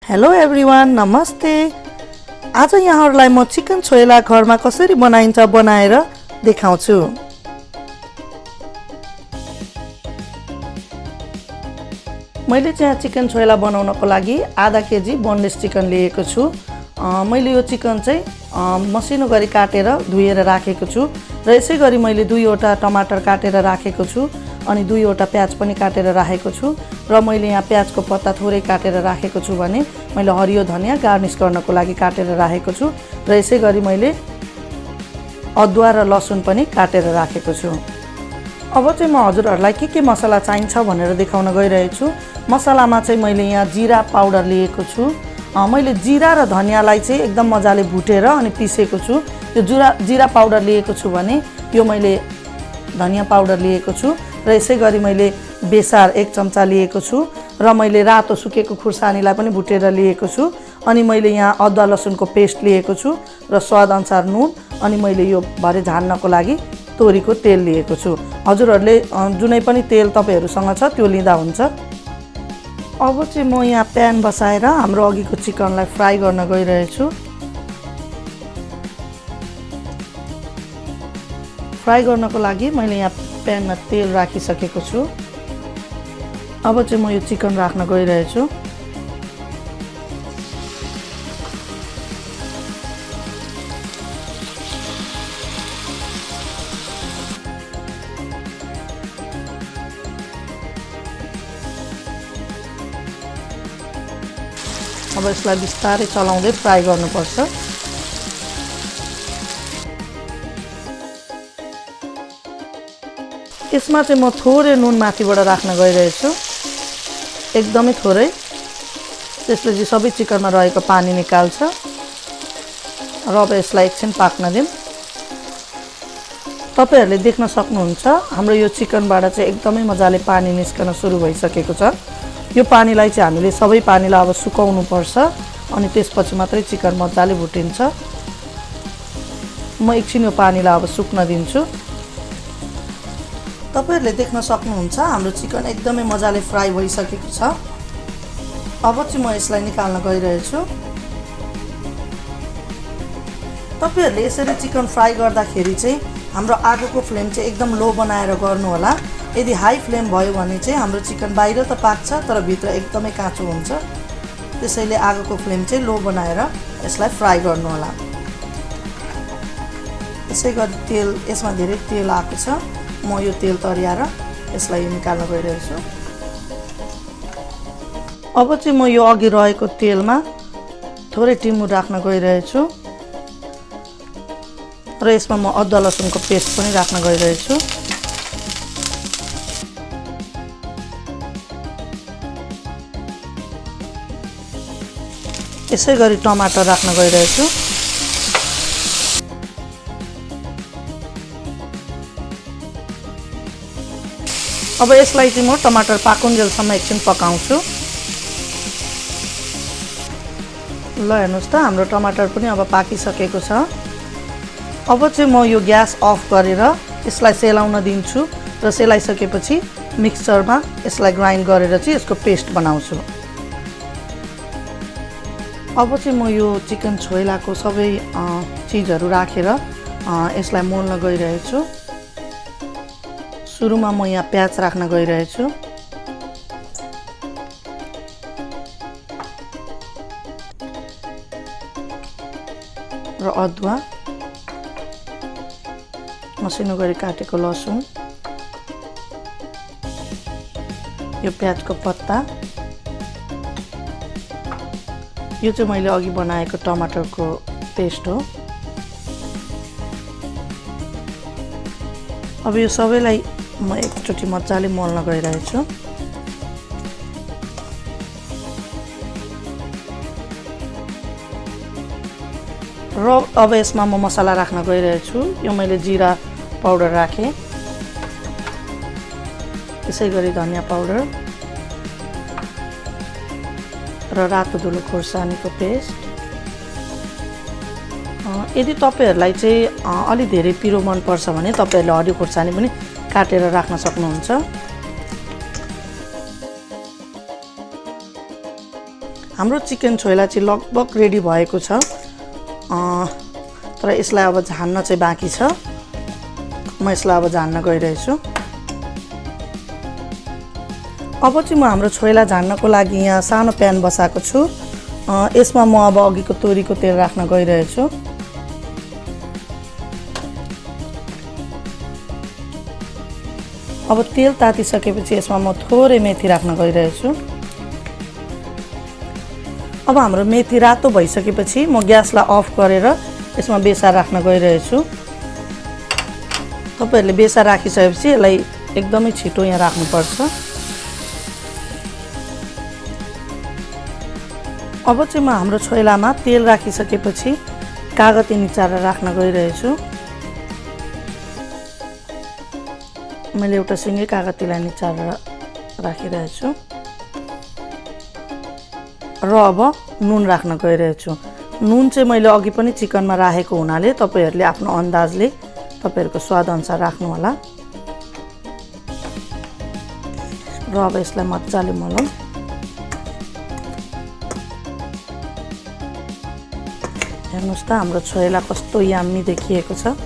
Hello everyone, नमस्ते। आज यहाँहरूलाई म चिकन छोइला घरमा कसरी बनाइन्छ बनाएर देखाउँछु। मैले चाहिँ चिकन छोइला बनाउनको लागि आधा केजी बोनलेस चिकन लिएको छु। मैले यो चिकन चाहिँ मसिनो गरी काटेर धुएर राखेको छु र यसै गरी मैले 2वटा टमाटर काटेर राखेको छु अनि 2वटा प्याज पनि काटेर राखेको छु र मैले यहाँ प्याजको पत्ता थोरै काटेर राखेको छु भने मैले हरियो धनिया गार्निश गर्नको लागि काटेर राखेको छु र यसै गरी मैले अदुवा र लसुन पनि काटेर राखेको छु। अब चाहिँ म हजुरहरूलाई के मसला चाहिन्छ भनेर देखाउन गइरहेको छु। मसलामा चाहिँ मैले यहाँ जिरा पाउडर लिएको छु। मैले जिरा र धनियालाई चाहिँ एकदम मजाले भुटेर अनि पिसेको छु। यो जिरा पाउडर लिएको छु भने यो मैले धनिया पाउडर लिएको छु र यसै गरी मैले बेसार 1 चम्चा लिएको छु र मैले रातो सुकेको खुर्सानीलाई पनि भुटेर लिएको छु अनि मैले यहाँ अदुवा लसुनको पेस्ट लिएको छु र स्वाद अनुसार नुन अनि मैले यो भरे झान्नको लागि तोरीको तेल लिएको छु। हजुरहरूले जुनै पनि तेल तपाईहरुसँग छ त्यो लिँदा हुन्छ। अब चाहिँ म यहाँ प्यान बसाएर हाम्रो अघिको चिकनलाई फ्राई गर्न गइरहेछु। फ्राई गर्नको लागि मैले यहाँ प्यानमा तेल राखिसकेको छु। अब चाहिँ म यो चिकन राख्न गइरहेछु। अब यसलाई बिस्तारै चलाउँदै फ्राई गर्नुपर्छ। यसमा चाहिँ म थोरै नुन माथिबाट राख्न गइरहेछु, एकदमै थोरै। त्यसले चाहिँ सबै चिकनमा रहेको पानी निकाल्छ र अब यसलाई एकछिन पाक्न दिउँ। तपाईहरुले देख्न सक्नुहुन्छ हाम्रो यो चिकनबाट चाहिँ एकदमै मजाले पानी निस्कन सुरु भइसकेको छ। यो पानीलाई चाहिँ हामीले सबै पानीलाई अब सुकाउनु पर्छ अनि त्यसपछि मात्रै चिकन मजाले भुटिन्छ। म एकछिन यो पानीलाई अब सुक्न दिन्छु। तपाईहरुले देख्न सक्नुहुन्छ हाम्रो चिकन एकदमै मजाले फ्राई भइसकेको छ। अब चाहिँ म यसलाई निकाल्न गइरहेछु। तपाईहरुले यसरी चिकन फ्राई गर्दाखेरि चाहिँ हाम्रो आगोको फ्लेम चाहिँ एकदम लो बनाएर गर्नु होला। यदि हाई फ्लेम भयो भने चाहिँ हाम्रो चिकन बाहिर त पाक्छ तर भित्र एकदमै काँचो हुन्छ। त्यसैले आगोको फ्लेम चाहिँ लो बनाएर यसलाई फ्राई गर्नु होला। यसै गरी तेल यसमा धेरै तेल आएको छ। म यो तेल तरिएर यसलाई निकाल्न गइरहेछु। अब चाहिँ म यो अघि रहेको तेलमा थोरै टिमुर राख्न गइरहेछु र यसमा म अदुवा लसुनको पेस्ट पनि राख्न गइरहेछु। यसै गरी टमाटर राख्न गइरहेछु। अब यसलाई चाहिँ म टमाटर पाकुन्जेलसम्म एकछिन पकाउँछु। ल हेर्नुस् त हाम्रो टमाटर पनि अब पाकिसकेको छ। अब चाहिँ म यो ग्यास अफ गरेर यसलाई सेलाउन दिन्छु र सेलाइसकेपछि मिक्सचरमा यसलाई ग्राइन्ड गरेर चाहिँ यसको पेस्ट बनाउँछु। अब चाहिँ म यो चिकन छोइलाको सबै चीजहरु राखेर यसलाई मोल्न गइरहेछु। सुरुमा म यहाँ प्याज राख्न गइरहेछु। र अदुवा, मसिनो गरी काटेको लसुन, यो प्याजको पत्ता, यो चाहिँ मैले अघि बनाएको टमाटरको पेस्ट हो। अब यो सबैलाई म एकचोटि मजाले मोल्न गइरहेछु। र अब यसमा म मसला राख्न गइरहेछु। यो मैले जिरा पाउडर राखेँ, यसै गरी धनिया पाउडर र रातो धुलो खोर्सानीको पेस्ट। यदि तपाईहरुलाई चाहिँ अलि धेरै पिरो मन पर्छ भने तपाईहरुले हरियो खोर्सानी पनि काटेर राख्न सक्नुहुन्छ। हाम्रो चिकन छोइला चाहिँ लगभग रेडी भएको छ, तर यसलाई अब झान्न चाहिँ बाँकी छ। म यसलाई अब झान्न गइरहेछु। अब चाहिँ म हाम्रो छोइला झान्नको लागि यहाँ सानो प्यान बसाएको छु। यसमा म अब अघिको तोरीको तेल राख्न गइरहेछु। अब तेल तातिसकेपछि यसमा म थोरै मेथी राख्न गइरहेछु। अब हाम्रो मेथी रातो भइसकेपछि म ग्यासलाई अफ गरेर यसमा बेसार राख्न गइरहेछु। तपाईहरुले बेसार राखिसकेपछि यसलाई एकदमै छिटो यहाँ राख्नुपर्छ। अब चाहिँ म हाम्रो छोइलामा तेल राखिसकेपछि कागती निचारेर राख्न गइरहेछु। मैले एउटा सिङ्गै कागतीलाई निचारेर राखिरहेछु र अब नुन राख्न गइरहेछु। नुन चाहिँ मैले अघि पनि चिकनमा राखेको हुनाले तपाईहरुले आफ्नो अन्दाजले तपाईहरुको स्वाद अनुसार राख्नु होला। र अब यसलाई मज्जाले मलौं। हेर्नुस् त हाम्रो छोइला कस्तो याम्मी देखिएको छ।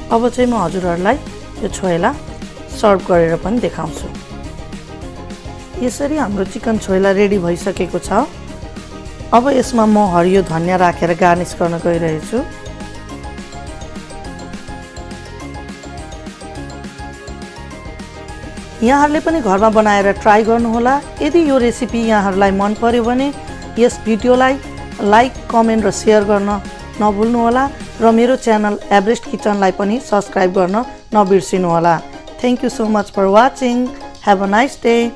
अब चाहिँ म हजुरहरुलाई यो छोइला सर्भ गरेर पनि देखाउँछु। यसरी हाम्रो चिकन छोइला रेडी भइसकेको छ। अब यसमा म हरियो धनिया राखेर गार्निश गर्न गइरहेछु। यहाँहरुले पनि घरमा बनाएर ट्राई गर्नुहोला। यदि यो रेसिपी यहाँहरुलाई मन पर्यो भने यस भिडियोलाई लाइक, कमेन्ट र शेयर गर्न नभुल्नुहोला र मेरो च्यानल एभरेस्ट किचनलाई पनि सब्स्क्राइब गर्न नबिर्सिनुहोला। Thank you so much for watching. Have a nice day.